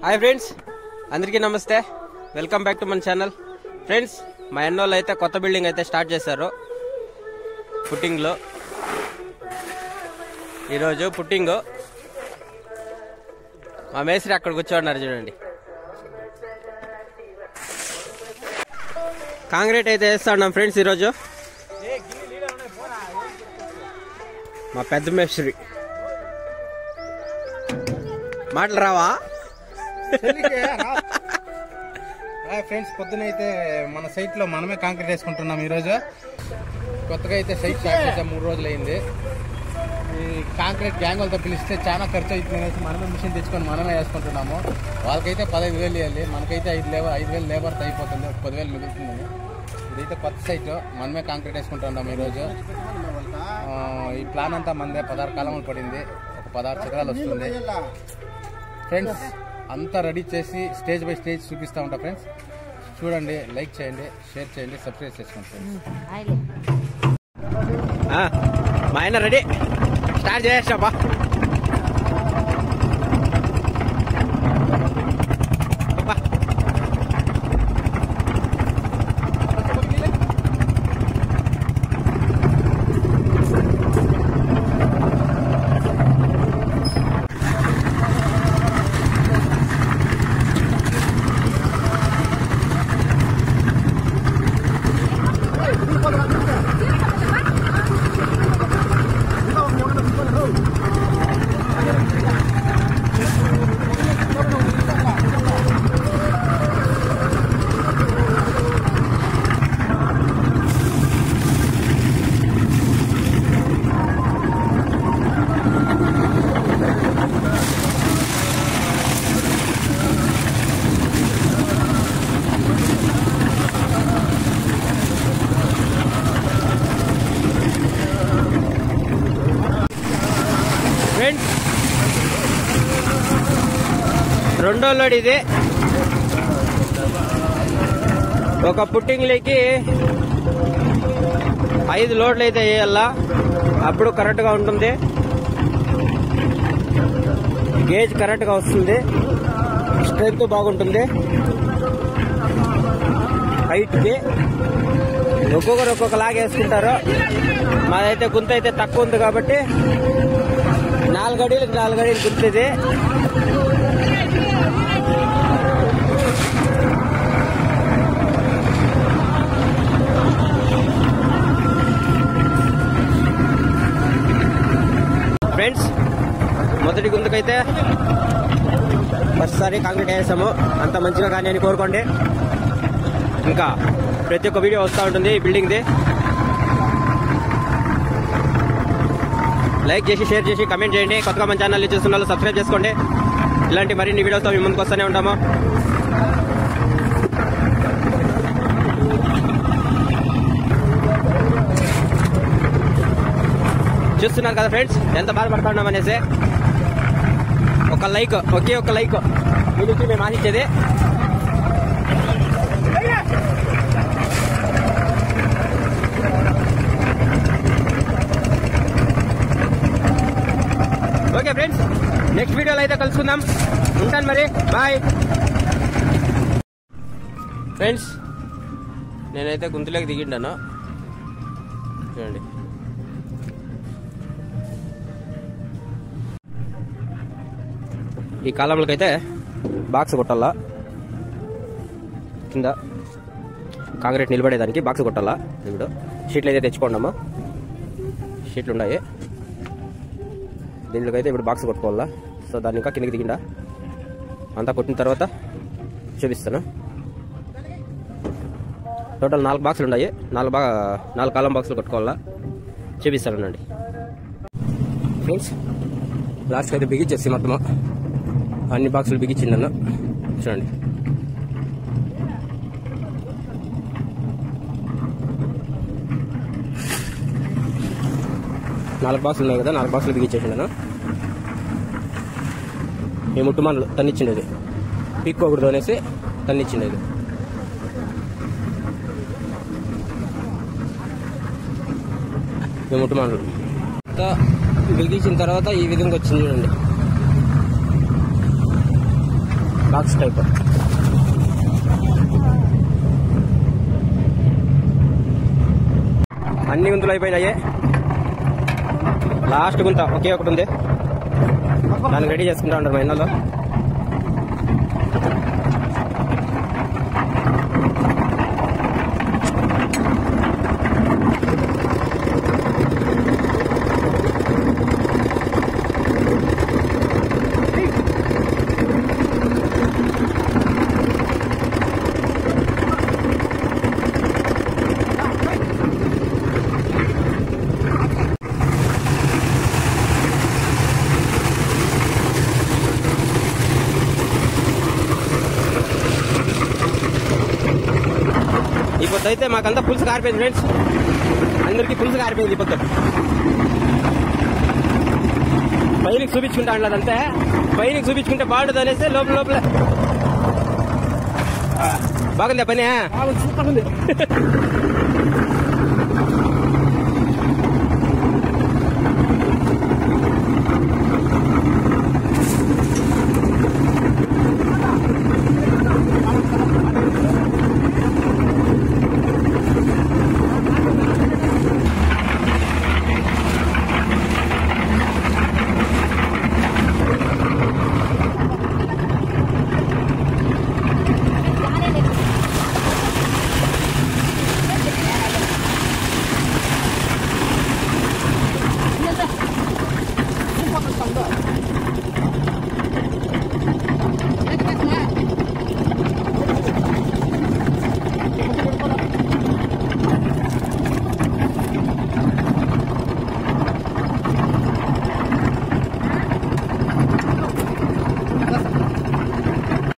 Hi friends, అందరికీ నమస్తే. Welcome back to మన ఛానల్. ఫ్రెండ్స్, మా అన్నోళ్ళు అయితే కొత్త బిల్డింగ్ అయితే స్టార్ట్ చేశారు. పుట్టింగ్లో ఈరోజు పుట్టింగ్. మా మేస్త్రి అక్కడ కూర్చోన్నారు చూడండి. కాంక్రీట్ అయితే వేస్తా ఉన్నాం ఫ్రెండ్స్. ఈరోజు మా పెద్ద మేస్త్రి మాటలు రావా? ఫ్రెండ్స్, పొద్దునైతే మన సైట్ లో మనమే కాంక్రీట్ వేసుకుంటున్నాం. ఈరోజు కొత్తగా అయితే సైట్ స్టార్ట్ చేసాం. 3 రోజులు అయింది. ఈ కాంక్రీట్ గ్యాంగ్ వాళ్ళతో పిలిస్తే చాలా ఖర్చు అవుతుంది. మనమే మిషన్ తెచ్చుకొని మనమే వేసుకుంటున్నాము. వాళ్ళకైతే 15,000 ఇవ్వాలి, మనకైతే 5,000 లేబర్తో అయిపోతుంది. 10,000 మిగులుతుందని. ఇదైతే కొత్త సైట్, మనమే కాంక్రీట్ వేసుకుంటున్నాం. ఈరోజు ఈ ప్లాన్ అంతా మనదే. 16 కాలములు పడింది. ఒక 16 చక్రాలు వస్తుంది. ఫ్రెండ్స్, అంతా రెడీ చేసి స్టేజ్ బై స్టేజ్ చూపిస్తూ ఉంటా. ఫ్రెండ్స్ చూడండి, లైక్ చేయండి, షేర్ చేయండి, సబ్స్క్రైబ్ చేసుకోండి ఫ్రెండ్స్. మా ఆయన రెడీ, స్టార్ట్ చేసేసాపా. రెండో లోడ్ ఇది. ఒక పుట్టింగ్లోకి 5 లోడ్లు అయితే వేయాలా, అప్పుడు కరెక్ట్ గా ఉంటుంది. గేజ్ కరెక్ట్ గా వస్తుంది, స్ట్రెంత్ బాగుంటుంది. హైట్ కి ఒక్కొక్కరు ఒక్కొక్కలాగా వేసుకుంటారు. మాదైతే గుంత అయితే తక్కువ ఉంది కాబట్టి 4 అడుగులకు 4 అడుగులు గుంతుంది. ఫ్రెండ్స్, మొదటి గుంతకైతే ఫస్ట్సారి కాంక్రీట్ వేసాము. అంత మంచిగా కానీ అని కోరుకోండి. ఇంకా ప్రతి ఒక్క వీడియో వస్తూ ఉంటుంది ఈ బిల్డింగ్ది. లైక్ చేసి, షేర్ చేసి, కమెంట్ చేయండి. కొత్తగా మన ఛానల్ని చూస్తున్న వాళ్ళు సబ్స్క్రైబ్ చేసుకోండి. ఇలాంటి మరిన్ని వీడియోస్తో మీ ముందుకు వస్తూనే ఉంటాము. చూస్తున్నారు కదా ఫ్రెండ్స్, ఎంత బాధపడుతున్నాం అనేసి. ఒక లైక్, ఒకే ఒక లైక్ మీ నుంచి మేము ఆశించేది. ఓకే ఫ్రెండ్స్, నెక్స్ట్ వీడియోలో అయితే కలుసుకుందాం. ఉంటాను మరి, బాయ్. ఫ్రెండ్స్, నేనైతే గుంతులోకి దిగిండాను చూడండి. ఈ కాలంలోకైతే బాక్స్ కొట్టాలా, కింద కాంక్రీట్ నిలబడేదానికి బాక్స్ కొట్టాలా. ఇప్పుడు షీట్లు అయితే తెచ్చుకోండమ్మా, షీట్లు ఉన్నాయి. దీంట్లోకైతే ఇప్పుడు బాక్స్ కొట్టుకోవాలా. సో దాన్ని ఇంకా కిందకి దిగిండా అంతా కొట్టిన తర్వాత చూపిస్తాను. టోటల్ 4 బాక్సులు ఉన్నాయి. 4 కాలం బాక్సులు కొట్టుకోవాలా, చూపిస్తానండి. ఫ్రెండ్స్, లాస్ట్కి అయితే బిగించేసి మొత్తము అన్ని బాక్సులు బిగించిందన్న చూడండి. నాలుగు బాక్సులు ఉన్నాయి కదా, 4 బాక్సులు బిగించేసిండను. ఈ ముట్టుమానులు తన్నిచ్చిండేది, పీక్కోకూడదు అనేసి తన్నిచ్చిండేది. ఈ ముట్టుమానులు బిగించిన తర్వాత ఈ విధంగా వచ్చింది చూడండి. Box type. అన్ని గుంతలు అయిపోయినాయి. లాస్ట్ గుంత ఒకే ఒకటి ఉంది, దానికి రెడీ చేసుకుంటా ఉంటారు మా ఇళ్ళలో. ఈ పొద్దు అయితే మాకంతా పులుసు కారిపోయింది ఫ్రెండ్స్, అందరికీ పులుసు కారిపోయింది ఈ పొద్దు. పైనకి చూపించుకుంటా అన్నదంతే, పైనకి చూపించుకుంటే బాగుంటుంది అనేసి లోపల లోపల. బాగుందా పని? సూపర్ ఉంది.